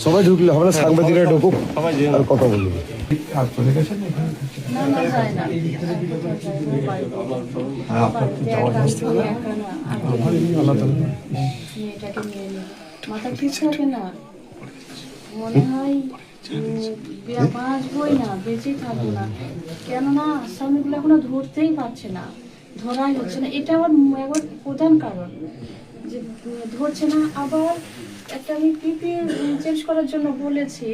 সবাই ঢুকলে হবে না, সাংবাদিকরা ঢুকুক আর কথা বলবো। আর চলে গেছেন মাথা ঠিক থাকে না, মনে হয় বাঁচবই না, বেঁচেই থাকবো না। কেননা আসামিগুলো এখনো ধরতেই পারছে না, ধরাই হচ্ছে না। এটা আমার একবার প্রধান কারণ যে ধরছে না। আবার একটা আমি পিপি চেঞ্জ করার জন্য বলেছি,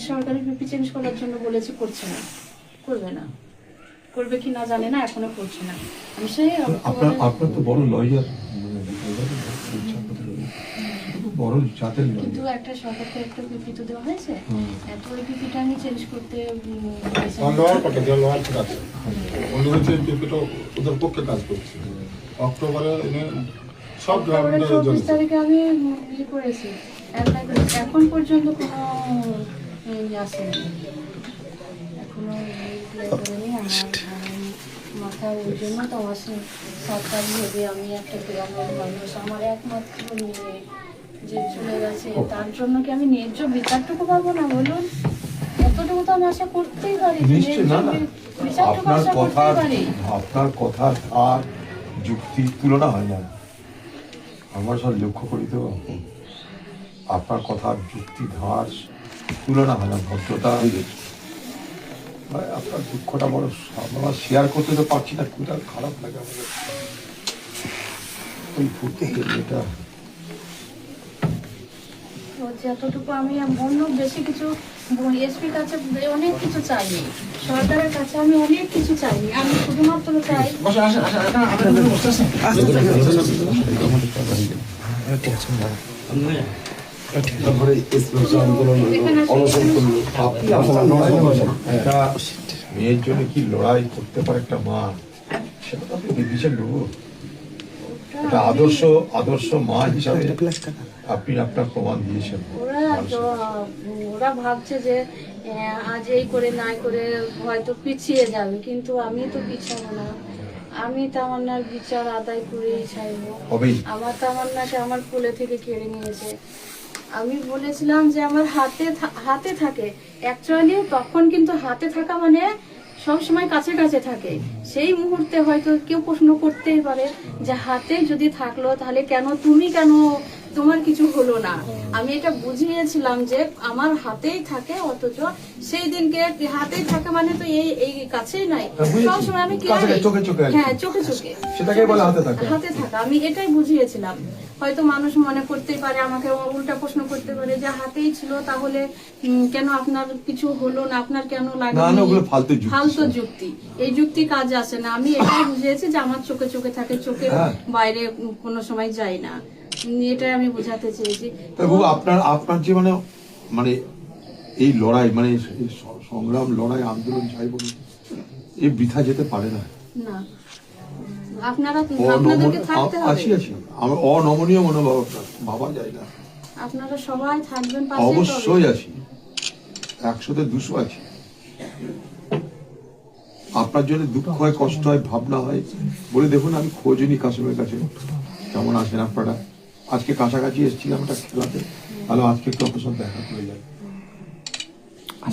সরকারি পিপি চেঞ্জ করার জন্য বলেছি, করছে না, করবে না, করবে কি না জানে না, এখনো করছে না। আমি সেই আপনার তো বড় লয়ার, বড় জাতের লয়ার, কিন্তু একটা সরকার থেকে একটা পিপি তো দেওয়া হয়েছে, এত ওই পিপিটা আমি চেঞ্জ করতে ওদের পক্ষে কাজ করছে। অক্টোবরে সব 24 তারিখে আমি ইয়ে করেছি, এখন পর্যন্ত কোনো আসেনি, এখনো মাথায়। ওই জন্য তো আমার সরকার ভেবে আমি একটা গ্রামের মানুষ, আমার একমাত্র মেয়ে যে চলে গেছে, তার জন্য কি আমি ন্যায্য বিচারটুকু পাবো না বলুন? এতটুকু তো আমি আশা করতেই পারি, বিচারটুকু আশা করতেই পারি। আপনার কথার আর যুক্তির তুলনা হয় না। আমার সব লক্ষ্য করি তো আপনার কথার যুক্তি ধার তুলনা হয় না, ভদ্রতা। আপনার দুঃখটা বড় আমরা শেয়ার করতে তো পারছি না, খুব খারাপ লাগে আমাদের। ওই ঘুরতে গেলে এটা যতটুকু আমি অন্য বেশি কিছু এসপির কাছে অনেক কিছু চাইনি, সরকারের কাছে আমি অনেক কিছু চাইনি, আমি শুধুমাত্র চাই মেয়ের জন্য কি লড়াই করতে পারে একটা মা, সেটা তো আপনি নির্বিচার নেব। একটা আদর্শ মা হিসাবে আপনি আপনার প্রমাণ দিয়েছেন। ওরা ভাবছে যে আজ এই করে নাই করে হয়তো পিছিয়ে যাবে, কিন্তু আমি তো পিছাবো না। আমি তামান্নার বিচার আদায় করেই চাইবো। আমার তামান্নাকে আমার কোলে থেকে কেড়ে নিয়েছে, আমি বলেছিলাম যে আমার হাতে থাকে, অ্যাকচুয়ালি তখন কিন্তু হাতে থাকা মানে সব সময় কাছে কাছে থাকে। সেই মুহূর্তে হয়তো কেউ প্রশ্ন করতেই পারে যে হাতে যদি থাকলো তাহলে কেন তোমার কিছু হলো না। আমি এটা বুঝিয়েছিলাম যে আমার হাতেই থাকে, অথচ সেই দিনকে হাতেই থাকে মানে তো এই কাছেই নাই, সবসময় আমি হ্যাঁ চোখে চোখে হাতে থাকা, আমি এটাই বুঝিয়েছিলাম। হয়তো মানুষ মনে করতেই পারে, আমাকে উল্টা প্রশ্ন করতে পারে যে হাতেই ছিল তাহলে কেন আপনার কিছু হলো না, আপনার কেন লাগে, ফালতু যুক্তি। এই যুক্তি কাজে আসে না। আমি এটাই বুঝিয়েছি যে আমার চোখে চোখে থাকে, চোখের বাইরে কোনো সময় যায় না, এটাই আমি বোঝাতে চেয়েছি। আপনার যে মানে এই লড়াই, মানে সংগ্রাম, লড়াই, আন্দোলন যাই বলুন, এই বৃথা যেতে পারে না। না, আপনাদেরকে থাকতে হবে। আমার অনমনীয় মনোভাব আপনার ভাবা যায় না। আপনারা সবাই থাকবেন পাশে। অবশ্যই আছি, 100-তে 200 আছি। আপনার জন্য দুঃখ হয়, কষ্ট হয়, ভাবনা হয় বলে দেখুন, আমি খোঁজ নিই কাসিমের কাছে, কেমন আছেন আপনারা। আজকে কাছাকাছি এসেছিলাম একটা খেলাতে, তাহলে আজকে একটু আপনার সাথে দেখা করে যায়,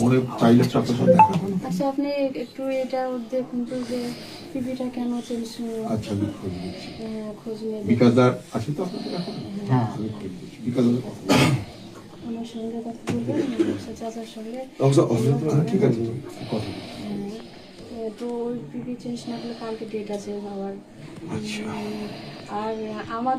মনে চাইলে আপনার সাথে দেখা করুন। আচ্ছা, আপনি একটু এটা দেখুন তো যে টিভিটা কেন চেঞ্জ। আচ্ছা, আমি খোঁজ নিচ্ছি। খোঁজ নিয়ে বিকাশদার আছে তো আপনাদের এখন? হ্যাঁ, আমি খোঁজ নিচ্ছি। বিকাশদার কথা আমার সঙ্গে কথা বলবেন, চাচার সঙ্গে। ঠিক আছে, কথা তো ওই টিভি চেঞ্জ না করলে কালকে ডেট আছে আবার। আর আমার